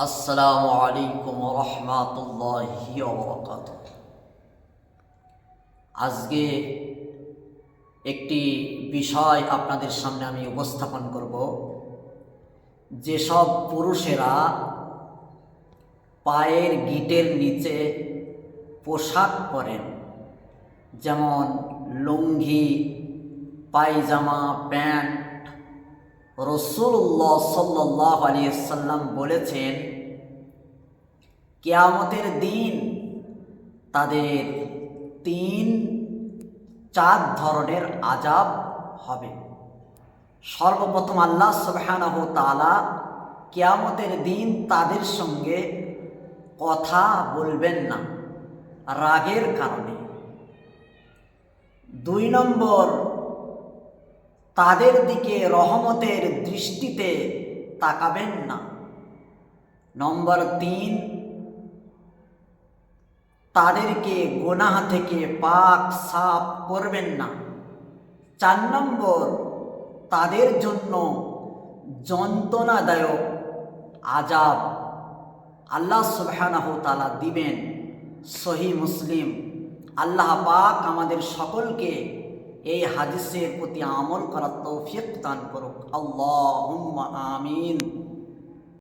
আসসালামু আলাইকুম রহমাতুল্লাহি ওয়া বারাকাতুহু। আজকে একটি বিষয় আপনাদের সামনে আমি উপস্থাপন করব। যেসব পুরুষেরা পায়ের গিঁটের নিচে পোশাক পরেন, যেমন লুঙ্গি, পায়জামা, প্যান্ট, রাসূলুল্লাহ সাল্লাল্লাহু আলাইহি সাল্লাম বলেছেন, কিয়ামতের দিন তাদের 3-4 ধরনের আযাব হবে। সর্বপ্রথম আল্লাহ সুবহানাহু তাআলা কিয়ামতের দিন তাদের সঙ্গে কথা বলবেন না রাগের কারণে। 2 নম্বর, তাদের দিকে রহমতের দৃষ্টিতে তাকাবেন না। নম্বর 3, তাদেরকে গুনাহ থেকে পাক সাফ করবেন না। 4 নম্বর, তাদের জন্য যন্ত্রণাদায়ক আযাব আল্লাহ সুবহানাহু তাআলা দিবেন। সহিহ মুসলিম। আল্লাহ পাক আমাদের সকলকে এই হাদিসের প্রতি আমল করার তৌফিক দান করুক। আল্লাহুম্মা আমিন।